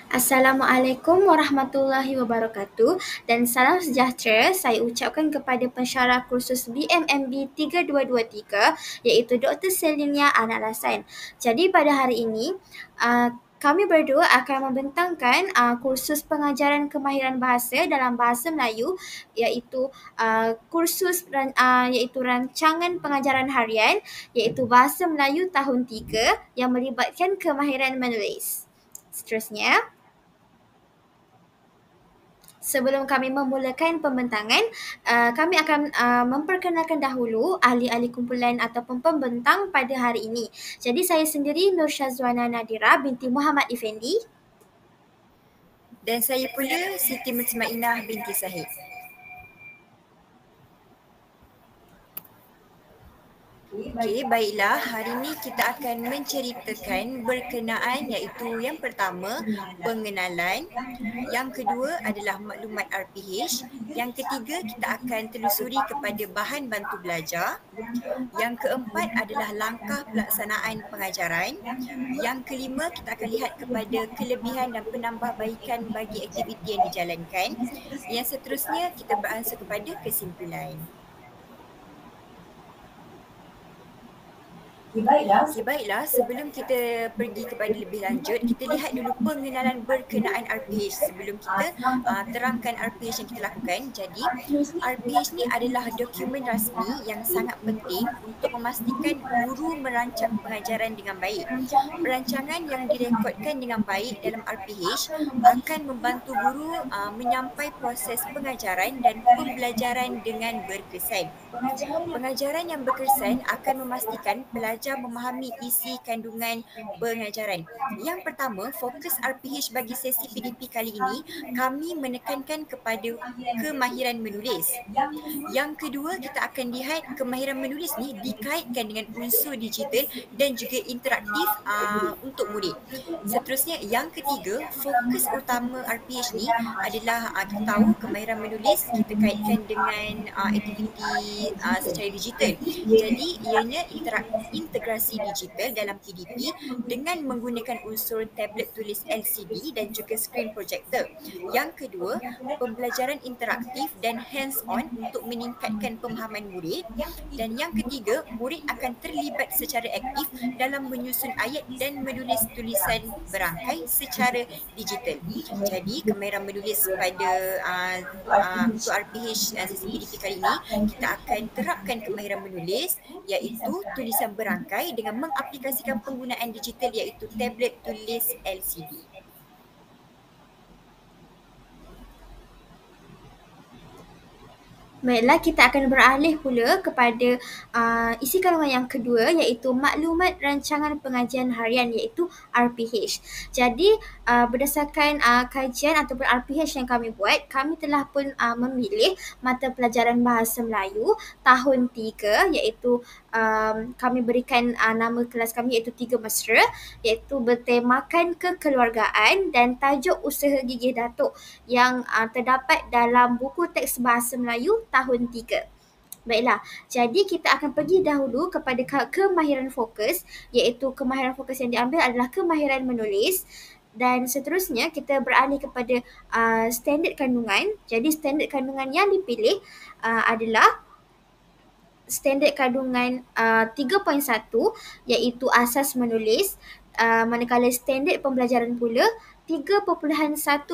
Assalamualaikum warahmatullahi wabarakatuh dan salam sejahtera saya ucapkan kepada pensyarah kursus BMMB 3223 iaitu Dr. Selinia Anak Lasan. Jadi pada hari ini kami berdua akan membentangkan kursus pengajaran kemahiran bahasa dalam bahasa Melayu iaitu iaitu rancangan pengajaran harian iaitu Bahasa Melayu tahun 3 yang melibatkan kemahiran menulis. Seterusnya, sebelum kami memulakan pembentangan, kami akan memperkenalkan dahulu ahli-ahli kumpulan ataupun pembentang pada hari ini. Jadi saya sendiri Nur Syazwana Nadira binti Muhammad Effendi. Dan saya pula Siti Mutmainah binti Sahid. Okey, baiklah. Hari ini kita akan menceritakan berkenaan iaitu yang pertama, pengenalan. Yang kedua adalah maklumat RPH. Yang ketiga, kita akan telusuri kepada bahan bantu belajar. Yang keempat adalah langkah pelaksanaan pengajaran. Yang kelima, kita akan lihat kepada kelebihan dan penambahbaikan bagi aktiviti yang dijalankan. Yang seterusnya, kita beransur kepada kesimpulan. Baiklah, sebelum kita pergi kepada lebih lanjut, kita lihat dulu pengenalan berkenaan RPH sebelum kita terangkan RPH yang kita lakukan. Jadi, RPH ni adalah dokumen rasmi yang sangat penting untuk memastikan guru merancang pengajaran dengan baik. Perancangan yang direkodkan dengan baik dalam RPH akan membantu guru menyampai proses pengajaran dan pembelajaran dengan berkesan. Pengajaran yang berkesan akan memastikan pelajar memahami isi kandungan pengajaran. Yang pertama, fokus RPH bagi sesi PDP kali ini, kami menekankan kepada kemahiran menulis. Yang kedua, kita akan lihat kemahiran menulis ni dikaitkan dengan unsur digital dan juga interaktif untuk murid. Seterusnya, yang ketiga, fokus utama RPH ni adalah kita tahu kemahiran menulis kita kaitkan dengan aktiviti secara digital. Jadi ianya integrasi digital dalam PDP dengan menggunakan unsur tablet tulis LCD dan juga screen projector. Yang kedua, pembelajaran interaktif dan hands-on untuk meningkatkan pemahaman murid. Dan yang ketiga, murid akan terlibat secara aktif dalam menyusun ayat dan menulis tulisan berangkai secara digital. Jadi kemahiran menulis pada untuk RPH sesi PDP kali ini, kita akan terapkan kemahiran menulis iaitu tulisan berangkai dengan mengaplikasikan penggunaan digital iaitu tablet tulis LCD. Baiklah, kita akan beralih pula kepada isi kandungan yang kedua iaitu maklumat rancangan pengajian harian iaitu RPH. Jadi berdasarkan kajian ataupun RPH yang kami buat, kami telah pun memilih mata pelajaran Bahasa Melayu tahun 3 iaitu kami berikan nama kelas kami iaitu 3 Mesra iaitu bertemakan kekeluargaan dan tajuk usaha gigih datuk yang terdapat dalam buku teks Bahasa Melayu tahun 3. Baiklah, jadi kita akan pergi dahulu kepada kemahiran fokus iaitu kemahiran fokus yang diambil adalah kemahiran menulis. Dan seterusnya kita beralih kepada standard kandungan. Jadi standard kandungan yang dipilih adalah standard kandungan 3.1 iaitu asas menulis, manakala standard pembelajaran pula 3.1.1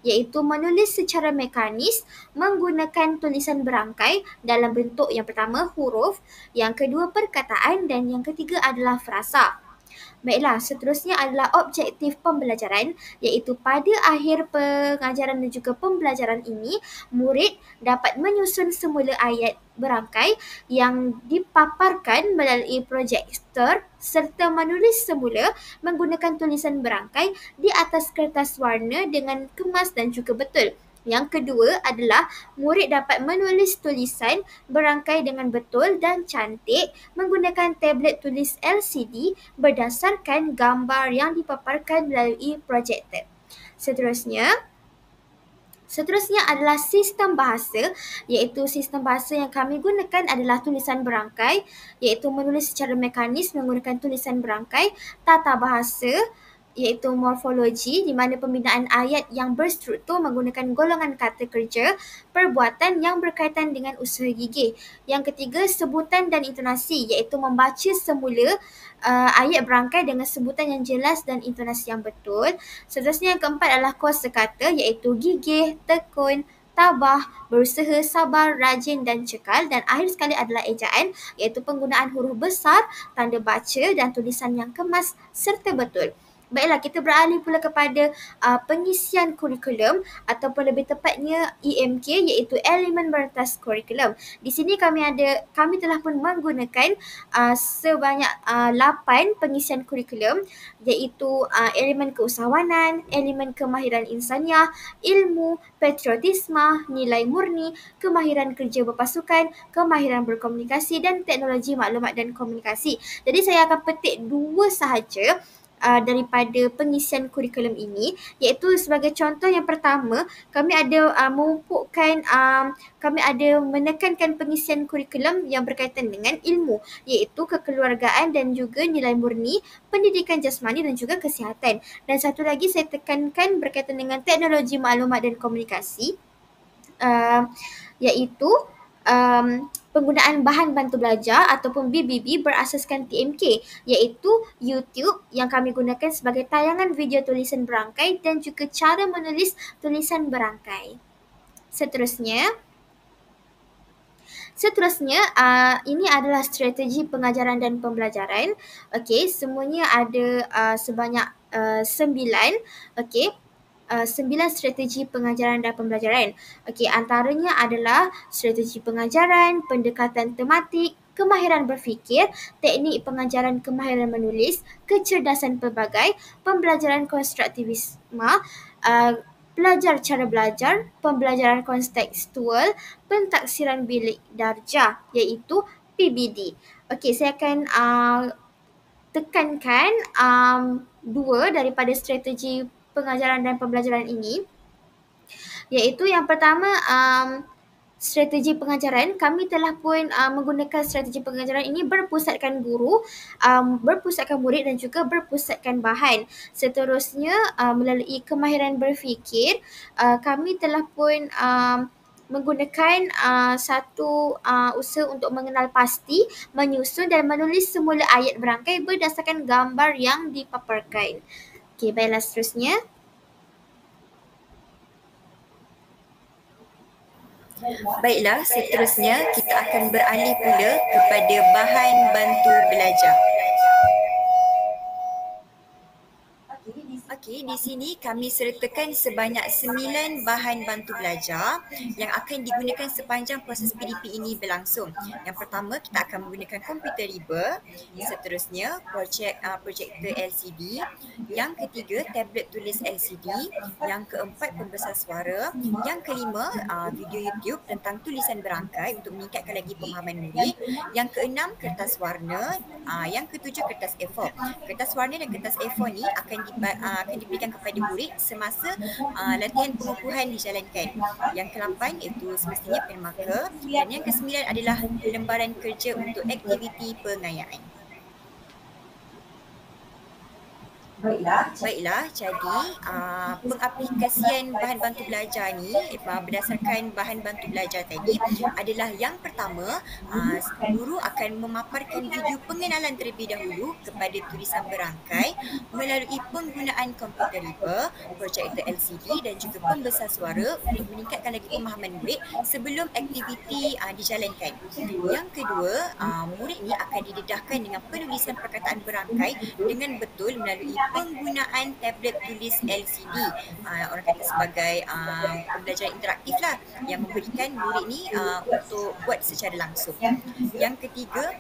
iaitu menulis secara mekanis menggunakan tulisan berangkai dalam bentuk yang pertama huruf, yang kedua perkataan dan yang ketiga adalah frasa. Baiklah, seterusnya adalah objektif pembelajaran iaitu pada akhir pengajaran dan juga pembelajaran ini, murid dapat menyusun semula ayat berangkai yang dipaparkan melalui projektor serta menulis semula menggunakan tulisan berangkai di atas kertas warna dengan kemas dan juga betul. Yang kedua adalah murid dapat menulis tulisan berangkai dengan betul dan cantik menggunakan tablet tulis LCD berdasarkan gambar yang dipaparkan melalui projektor. Seterusnya adalah sistem bahasa iaitu sistem bahasa yang kami gunakan adalah tulisan berangkai iaitu menulis secara mekanis menggunakan tulisan berangkai, tata bahasa, iaitu morfologi, di mana pembinaan ayat yang berstruktur menggunakan golongan kata kerja, perbuatan yang berkaitan dengan usaha gigih. Yang ketiga, sebutan dan intonasi, iaitu membaca semula ayat berangkai dengan sebutan yang jelas dan intonasi yang betul. Seterusnya yang keempat adalah kuasa kata, iaitu gigih, tekun, tabah, berusaha, sabar, rajin dan cekal. Dan akhir sekali adalah ejaan, iaitu penggunaan huruf besar, tanda baca dan tulisan yang kemas serta betul. Baiklah, kita beralih pula kepada pengisian kurikulum ataupun lebih tepatnya EMK, iaitu elemen merentas kurikulum. Di sini kami telah pun menggunakan sebanyak 8 pengisian kurikulum, iaitu elemen keusahawanan, elemen kemahiran insaniah, ilmu, patriotisme, nilai murni, kemahiran kerja berpasukan, kemahiran berkomunikasi dan teknologi maklumat dan komunikasi. Jadi saya akan petik 2 sahaja daripada pengisian kurikulum ini, iaitu sebagai contoh yang pertama, kami ada menekankan pengisian kurikulum yang berkaitan dengan ilmu, iaitu kekeluargaan dan juga nilai murni, pendidikan jasmani dan juga kesihatan. Dan satu lagi saya tekankan berkaitan dengan teknologi maklumat dan komunikasi, iaitu penggunaan bahan bantu belajar ataupun BBB berasaskan TMK, iaitu YouTube yang kami gunakan sebagai tayangan video tulisan berangkai dan juga cara menulis tulisan berangkai. Seterusnya, ini adalah strategi pengajaran dan pembelajaran. Okey, semuanya ada sebanyak 9. Okey. 9 strategi pengajaran dan pembelajaran. Okey, antaranya adalah strategi pengajaran, pendekatan tematik, kemahiran berfikir, teknik pengajaran kemahiran menulis, kecerdasan pelbagai, pembelajaran konstruktivisme, belajar cara belajar, pembelajaran kontekstual, pentaksiran bilik darjah, iaitu PBD. Okey, saya akan tekankan 2 daripada strategi pengajaran dan pembelajaran ini, iaitu yang pertama, strategi pengajaran. Kami telah pun menggunakan strategi pengajaran ini berpusatkan guru, berpusatkan murid dan juga berpusatkan bahan. Seterusnya, melalui kemahiran berfikir, kami telah pun menggunakan satu usaha untuk mengenal pasti, menyusun dan menulis semula ayat berangkai berdasarkan gambar yang dipaparkan. Okey, baiklah seterusnya. Baiklah, seterusnya kita akan beralih pula kepada bahan bantu belajar. Okey, di sini kami sertakan sebanyak 9 bahan bantu belajar yang akan digunakan sepanjang proses PDP ini berlangsung. Yang pertama, kita akan menggunakan komputer riba. Seterusnya, projektor LCD. Yang ketiga, tablet tulis LCD. Yang keempat, pembesar suara. Yang kelima, video YouTube tentang tulisan berangkai untuk meningkatkan lagi pemahaman murid. Yang keenam, kertas warna. Yang ketujuh, kertas A4. Kertas warna dan kertas A4 ni akan diberikan kepada murid semasa latihan pengukuhan dijalankan. Yang ke-8 iaitu semestinya pen marker, dan yang ke-9 adalah lembaran kerja untuk aktiviti pengayaan. Baiklah, jadi pengaplikasian bahan bantu belajar ni berdasarkan bahan bantu belajar tadi adalah yang pertama, guru akan memaparkan video pengenalan terlebih dahulu kepada tulisan berangkai melalui penggunaan komputer riba, projektor LCD dan juga pembesar suara untuk meningkatkan lagi pemahaman murid sebelum aktiviti dijalankan. Yang kedua, murid ni akan didedahkan dengan penulisan perkataan berangkai dengan betul melalui penggunaan tablet tulis LCD, orang kata sebagai pembelajaran interaktif lah, yang memberikan murid ni untuk buat secara langsung. Yang ketiga,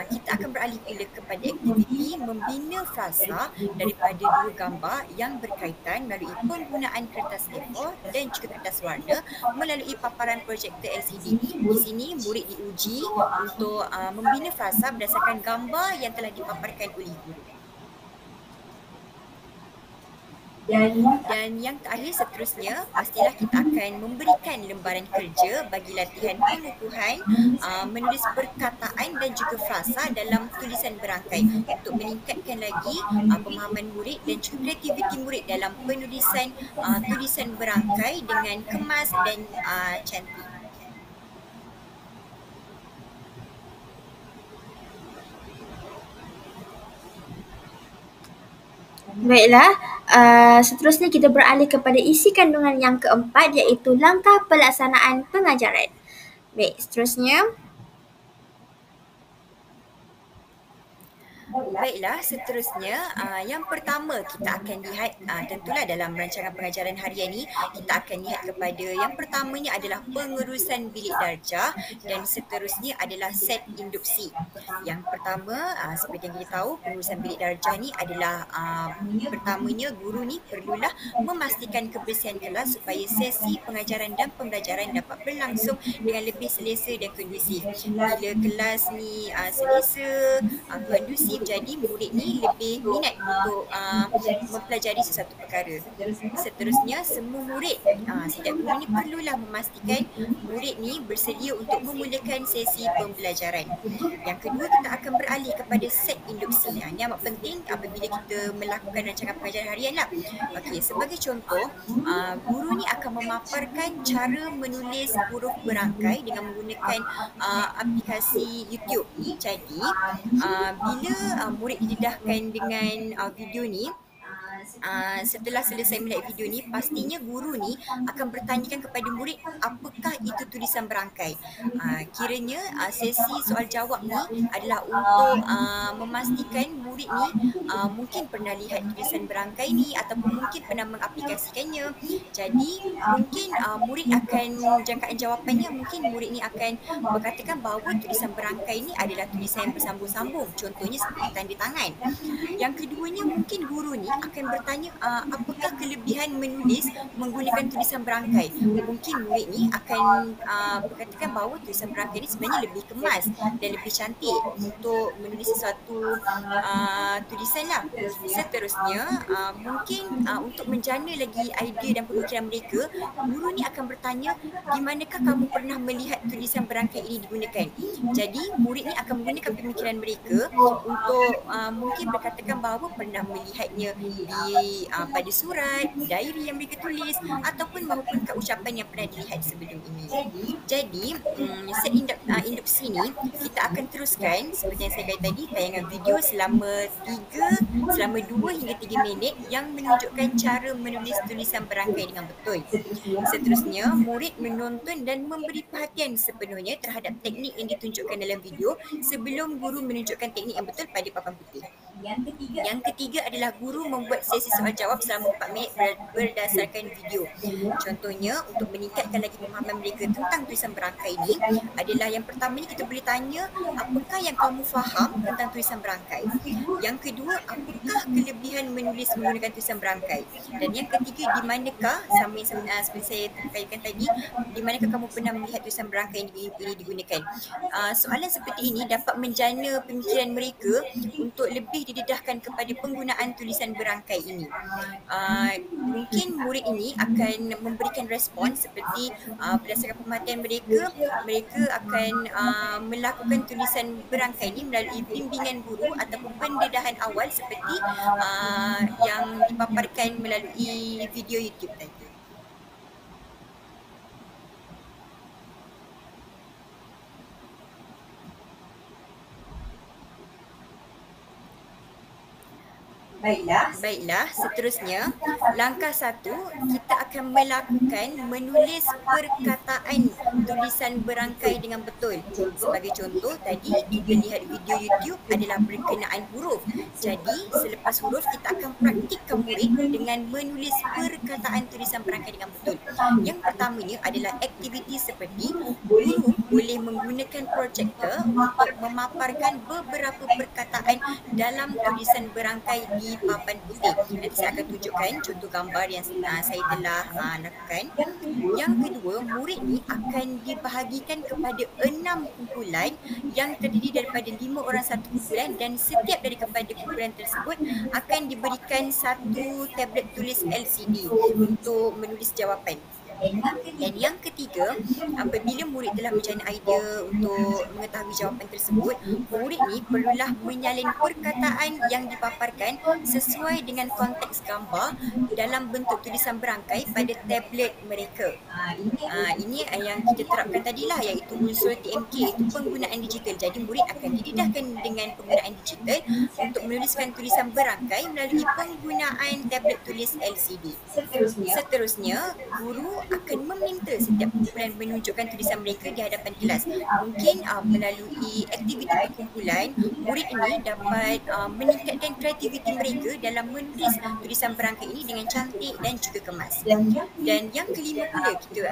kita akan beralih pula kepada aktiviti membina frasa daripada 2 gambar yang berkaitan melalui penggunaan kertas A4 dan juga kertas warna melalui paparan projektor LCD. Di sini murid diuji untuk membina frasa berdasarkan gambar yang telah dipaparkan oleh guru. Dan yang terakhir seterusnya, pastilah kita akan memberikan lembaran kerja bagi latihan pengukuhan, menulis perkataan dan juga frasa dalam tulisan berangkai untuk meningkatkan lagi pemahaman murid dan juga kreativiti murid dalam penulisan tulisan berangkai dengan kemas dan cantik. Baiklah, seterusnya kita beralih kepada isi kandungan yang keempat iaitu langkah pelaksanaan pengajaran. Baik, seterusnya. Baiklah, seterusnya yang pertama kita akan lihat tentulah dalam rancangan pengajaran harian ini kita akan lihat kepada yang pertamanya adalah pengurusan bilik darjah dan seterusnya adalah set induksi. Yang pertama seperti yang kita tahu pengurusan bilik darjah ni adalah pertamanya guru ni perlulah memastikan kebersihan kelas supaya sesi pengajaran dan pembelajaran dapat berlangsung dengan lebih selesa dan kondusif. Bila kelas ni selesa, kondusif, jadi murid ni lebih minat untuk mempelajari sesuatu perkara. Seterusnya, semua murid, setiap guru ni perlulah memastikan murid ni bersedia untuk memulakan sesi pembelajaran. Yang kedua, kita akan beralih kepada set induksi. Ini amat penting apabila kita melakukan rancangan pengajaran harian lah. Okey, sebagai contoh, guru ni akan memaparkan cara menulis huruf berangkai dengan menggunakan aplikasi YouTube. Jadi, bila murid didedahkan dengan video ni, setelah selesai melihat video ni, pastinya guru ni akan bertanyakan kepada murid apakah itu tulisan berangkai. Kiranya sesi soal jawab ni adalah untuk memastikan murid ni mungkin pernah lihat tulisan berangkai ni ataupun mungkin pernah mengaplikasikannya. Jadi mungkin murid akan, jangkaan jawapannya mungkin murid ni akan berkatakan bahawa tulisan berangkai ni adalah tulisan yang bersambung-sambung, contohnya seperti tanda tangan. Yang keduanya, mungkin guru ni akan bertanya apakah kelebihan menulis menggunakan tulisan berangkai. Mungkin murid ni akan berkatakan bahawa tulisan berangkai ni sebenarnya lebih kemas dan lebih cantik untuk menulis sesuatu tulisan lah. Seterusnya, mungkin untuk menjana lagi idea dan pemikiran mereka, guru ni akan bertanya di manakah kamu pernah melihat tulisan berangkai ini digunakan. Jadi murid ni akan menggunakan pemikiran mereka untuk mungkin berkatakan bahawa pernah melihatnya di pada surat, diary yang mereka tulis ataupun mahupun ucapan yang pernah dilihat sebelum ini. Jadi set induksi ni kita akan teruskan seperti yang saya kata tadi, tayangan video selama 2 hingga 3 minit yang menunjukkan cara menulis tulisan berangkai dengan betul. Seterusnya, murid menonton dan memberi perhatian sepenuhnya terhadap teknik yang ditunjukkan dalam video sebelum guru menunjukkan teknik yang betul pada papan putih. Yang ketiga adalah guru membuat sesi soal jawab selama 4 minit berdasarkan video. Contohnya, untuk meningkatkan lagi pemahaman mereka tentang tulisan berangkai ini adalah yang pertamanya kita boleh tanya apakah yang kamu faham tentang tulisan berangkai. Yang kedua, apakah kelebihan menulis menggunakan tulisan berangkai. Dan yang ketiga, di manakah, sama seperti saya kaitkan tadi, di manakah kamu pernah melihat tulisan berangkai ini digunakan. Soalan seperti ini dapat menjana pemikiran mereka untuk lebih didedahkan kepada penggunaan tulisan berangkai ini. Mungkin murid ini akan memberikan respon seperti berdasarkan pemerhatian mereka akan melakukan tulisan berangkai ini melalui bimbingan guru ataupun pendedahan awal seperti yang dipaparkan melalui video YouTube tadi. Baiklah, seterusnya langkah 1 kita akan melakukan menulis perkataan tulisan berangkai dengan betul. Sebagai contoh tadi kita lihat video YouTube adalah berkenaan huruf. Jadi selepas huruf kita akan praktikkan murid dengan menulis perkataan tulisan berangkai dengan betul. Yang pertamanya adalah aktiviti seperti guru boleh menggunakan projektor untuk memaparkan beberapa perkataan dalam tulisan berangkai di di papan putih. Nanti saya akan tunjukkan contoh gambar yang saya telah lakukan. Yang kedua, murid ni akan dibahagikan kepada 6 kumpulan yang terdiri daripada 5 orang satu kumpulan, dan setiap daripada kumpulan tersebut akan diberikan satu tablet tulis LCD untuk menulis jawapan. Dan yang ketiga, apabila murid telah mencari idea untuk mengetahui jawapan tersebut, murid ni perlulah menyalin perkataan yang dipaparkan sesuai dengan konteks gambar dalam bentuk tulisan berangkai pada tablet mereka. Ini yang kita terapkan tadilah, iaitu unsur TMK, iaitu penggunaan digital. Jadi murid akan didedahkan dengan penggunaan digital untuk menuliskan tulisan berangkai melalui penggunaan tablet tulis LCD. Seterusnya, guru akan meminta setiap kumpulan menunjukkan tulisan mereka di hadapan kelas. Mungkin melalui aktiviti perkumpulan, murid ini dapat meningkatkan kreativiti mereka dalam menulis tulisan berangkai ini dengan cantik dan juga kemas. Dan yang kelima pula, kita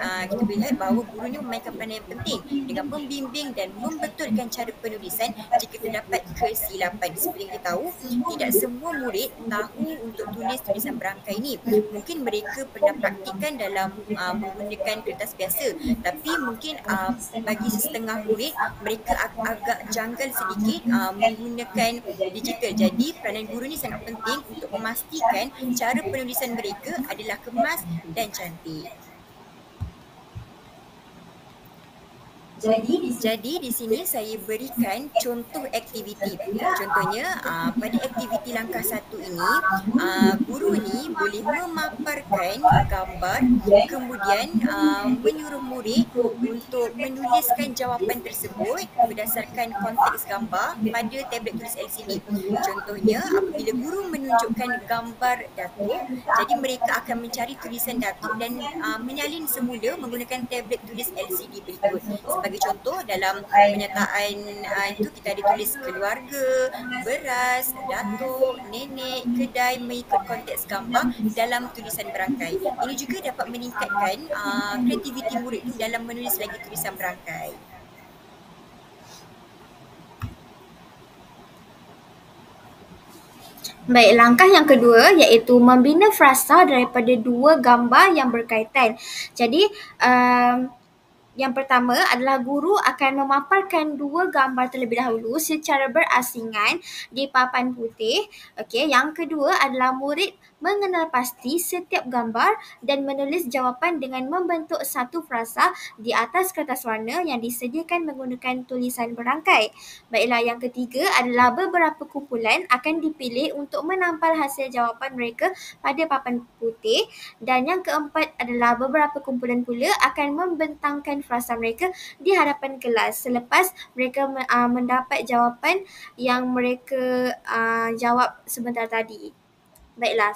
lihat bahawa guru ini memainkan peranan yang penting dengan membimbing dan membetulkan cara penulisan jika terdapat kesilapan. Seperti yang kita tahu, tidak semua murid tahu untuk tulis tulisan berangkai ini. Mungkin mereka pernah praktikkan dalam menggunakan kertas biasa, tapi mungkin bagi setengah murid, mereka agak janggal sedikit menggunakan digital. Jadi peranan guru ni sangat penting untuk memastikan cara penulisan mereka adalah kemas dan cantik. Jadi di sini saya berikan contoh aktiviti. Contohnya pada aktiviti langkah 1 ini, guru ni boleh memaparkan gambar, kemudian menyuruh murid untuk menuliskan jawapan tersebut berdasarkan konteks gambar pada tablet tulis LCD. Contohnya, apabila guru menunjukkan gambar datuk, jadi mereka akan mencari tulisan datuk dan menyalin semula menggunakan tablet tulis LCD berikut. Sebagai contoh, dalam penyataan itu kita ada tulis keluarga, beras, datuk, nenek, kedai mengikut konteks gambar dalam tulisan berangkai. Ini juga dapat meningkatkan kreativiti murid dalam menulis lagi tulisan berangkai. Baik, langkah yang kedua iaitu membina frasa daripada dua gambar yang berkaitan. Jadi, yang pertama adalah guru akan memaparkan dua gambar terlebih dahulu secara berasingan di papan putih. Okey, yang kedua adalah murid mengenal pasti setiap gambar dan menulis jawapan dengan membentuk satu frasa di atas kertas warna yang disediakan menggunakan tulisan berangkai. Baiklah, yang ketiga adalah beberapa kumpulan akan dipilih untuk menampal hasil jawapan mereka pada papan putih, dan yang keempat adalah beberapa kumpulan pula akan membentangkan frasa mereka di hadapan kelas selepas mereka mendapat jawapan yang mereka jawab sebentar tadi. Baiklah,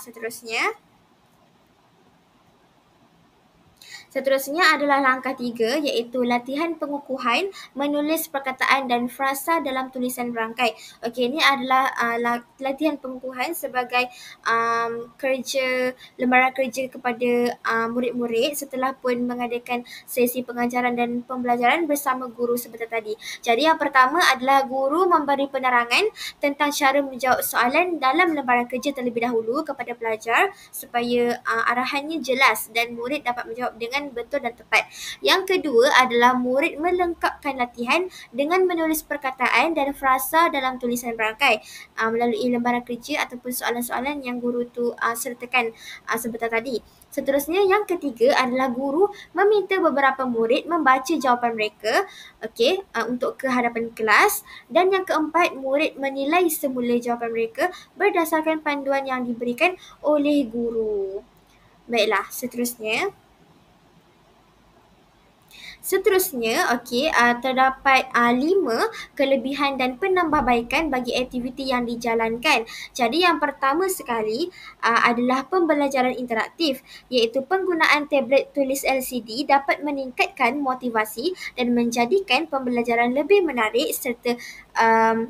Seterusnya adalah langkah 3 iaitu latihan pengukuhan menulis perkataan dan frasa dalam tulisan berangkai. Okey, ini adalah latihan pengukuhan sebagai lembaran kerja kepada murid-murid setelah pun mengadakan sesi pengajaran dan pembelajaran bersama guru sebentar tadi. Jadi yang pertama adalah guru memberi penerangan tentang cara menjawab soalan dalam lembaran kerja terlebih dahulu kepada pelajar supaya arahannya jelas dan murid dapat menjawab dengan betul dan tepat. Yang kedua adalah murid melengkapkan latihan dengan menulis perkataan dan frasa dalam tulisan berangkai melalui lembaran kerja ataupun soalan-soalan yang guru tu sertakan sebentar tadi. Seterusnya, yang ketiga adalah guru meminta beberapa murid membaca jawapan mereka untuk ke hadapan kelas, dan yang keempat, murid menilai semula jawapan mereka berdasarkan panduan yang diberikan oleh guru. Baiklah, Seterusnya, terdapat 5 kelebihan dan penambahbaikan bagi aktiviti yang dijalankan. Jadi yang pertama sekali adalah pembelajaran interaktif, iaitu penggunaan tablet tulis LCD dapat meningkatkan motivasi dan menjadikan pembelajaran lebih menarik serta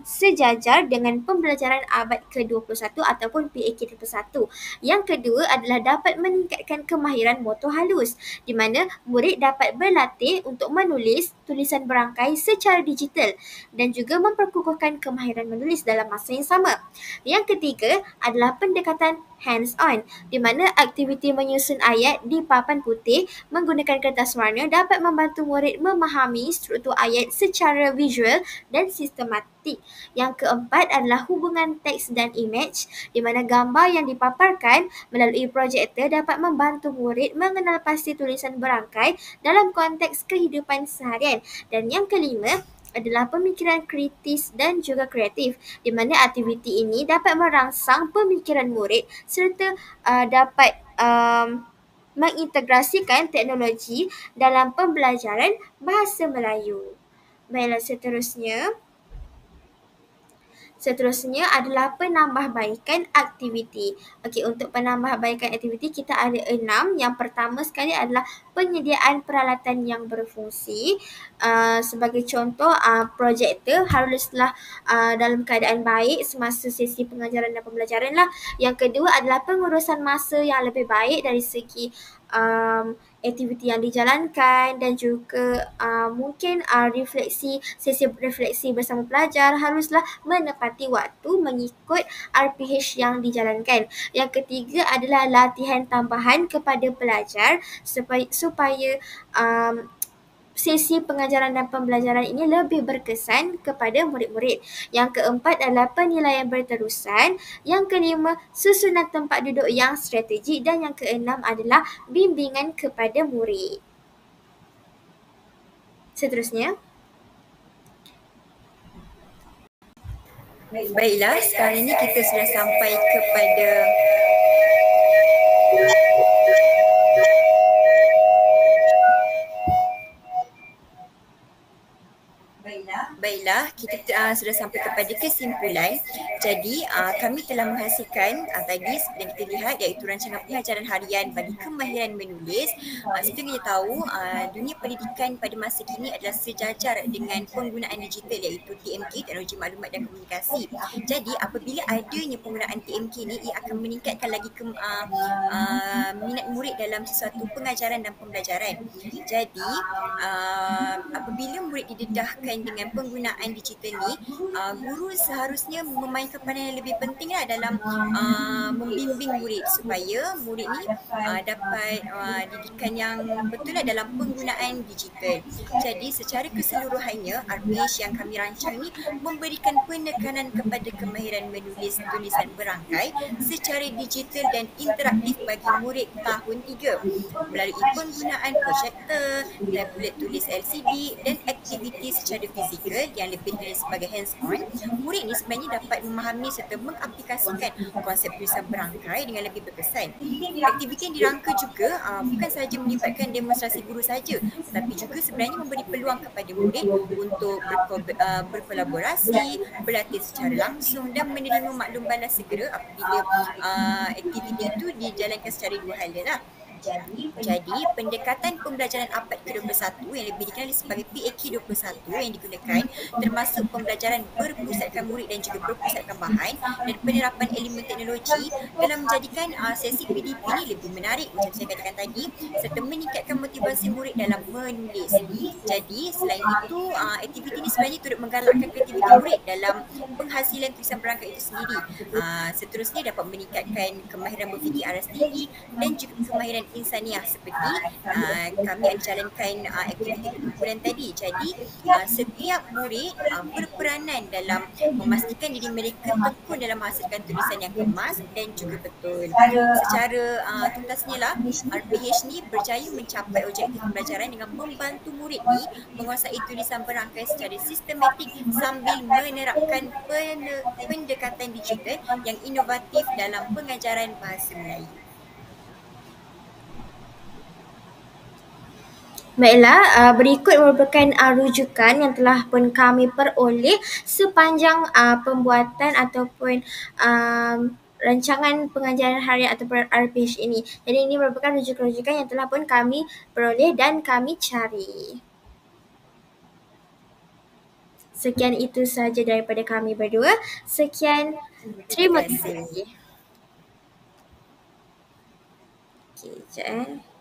sejajar dengan pembelajaran abad ke-21 ataupun PAK 1. Yang kedua adalah dapat meningkatkan kemahiran motor halus, di mana murid dapat berlatih untuk menulis tulisan berangkai secara digital dan juga memperkukuhkan kemahiran menulis dalam masa yang sama. Yang ketiga adalah pendekatan hands-on, di mana aktiviti menyusun ayat di papan putih menggunakan kertas warna dapat membantu murid memahami struktur ayat secara visual dan sistematik. Yang keempat adalah hubungan teks dan image, di mana gambar yang dipaparkan melalui projektor dapat membantu murid mengenal pasti tulisan berangkai dalam konteks kehidupan seharian. Dan yang kelima adalah pemikiran kritis dan juga kreatif, di mana aktiviti ini dapat merangsang pemikiran murid serta dapat mengintegrasikan teknologi dalam pembelajaran bahasa Melayu. Baiklah, Seterusnya adalah penambahbaikan aktiviti. Okey, untuk penambahbaikan aktiviti kita ada 6. Yang pertama sekali adalah penyediaan peralatan yang berfungsi. Sebagai contoh, projektor haruslah dalam keadaan baik semasa sesi pengajaran dan pembelajaran lah. Yang kedua adalah pengurusan masa yang lebih baik dari segi aktiviti yang dijalankan dan juga mungkin sesi refleksi bersama pelajar haruslah menepati waktu mengikut RPH yang dijalankan. Yang ketiga adalah latihan tambahan kepada pelajar supaya sesi pengajaran dan pembelajaran ini lebih berkesan kepada murid-murid. Yang keempat adalah penilaian berterusan. Yang kelima, susunan tempat duduk yang strategik. Dan yang keenam adalah bimbingan kepada murid. Seterusnya. Baiklah, sekarang ini kita sudah sampai kepada Baiklah, kita sudah sampai kepada kesimpulan. Jadi kami telah menghasilkan tadi yang kita lihat iaitu rancangan pengajaran harian bagi kemahiran menulis. Seperti kita tahu, dunia pendidikan pada masa kini adalah sejajar dengan penggunaan digital iaitu TMK, Teknologi Maklumat dan Komunikasi. Jadi apabila adanya penggunaan TMK ni, ia akan meningkatkan lagi minat murid dalam sesuatu pengajaran dan pembelajaran. Jadi apabila murid didedahkan dengan penggunaan digital ni, guru seharusnya memainkan peranan yang lebih penting dalam membimbing murid supaya murid ni dapat didikan yang betul dalam penggunaan digital. Jadi secara keseluruhannya, RPH yang kami rancang ni memberikan penekanan kepada kemahiran menulis tulisan berangkai secara digital dan interaktif bagi murid tahun 3 melalui penggunaan projektor, tablet tulis LCD dan aktiviti secara fizikal yang lebih dikenali sebagai hands-on. Murid ni sebenarnya dapat memahami serta mengaplikasikan konsep tulisan berangkai dengan lebih berkesan. Aktiviti yang dirangka juga bukan sahaja melibatkan demonstrasi guru saja, tetapi juga sebenarnya memberi peluang kepada murid untuk berkolaborasi, berlatih secara langsung dan menerima maklum balas segera apabila aktiviti itu dijalankan secara 2 hal lah. Jadi, pendekatan pembelajaran abad ke-21 yang lebih dikenali sebagai PAK 21 yang digunakan termasuk pembelajaran berpusatkan murid dan juga berpusatkan bahan dan penerapan elemen teknologi dalam menjadikan sesi PDP ini lebih menarik macam saya katakan tadi serta meningkatkan motivasi murid dalam menulis. Jadi, selain itu, aktiviti ini sebenarnya turut menggalakkan kreativiti murid dalam penghasilan tulisan berangkai itu sendiri. Seterusnya dapat meningkatkan kemahiran berfikir aras tinggi dan juga kemahiran insaniah seperti kami ada jalankan aktiviti perkumpulan tadi. Jadi setiap murid berperanan dalam memastikan diri mereka tekun dalam menghasilkan tulisan yang kemas dan juga betul. Secara tuntasnya lah, RPH ni berjaya mencapai objektif pembelajaran dengan membantu murid ni menguasai tulisan berangkai secara sistematik sambil menerapkan pendekatan digital yang inovatif dalam pengajaran bahasa Melayu. Baiklah, berikut merupakan rujukan yang telah pun kami peroleh sepanjang pembuatan ataupun rancangan pengajaran harian ataupun RPH ini. Jadi ini merupakan rujukan-rujukan yang telah pun kami peroleh dan kami cari. Sekian itu sahaja daripada kami berdua. Sekian, terima kasih. Okay, sekejap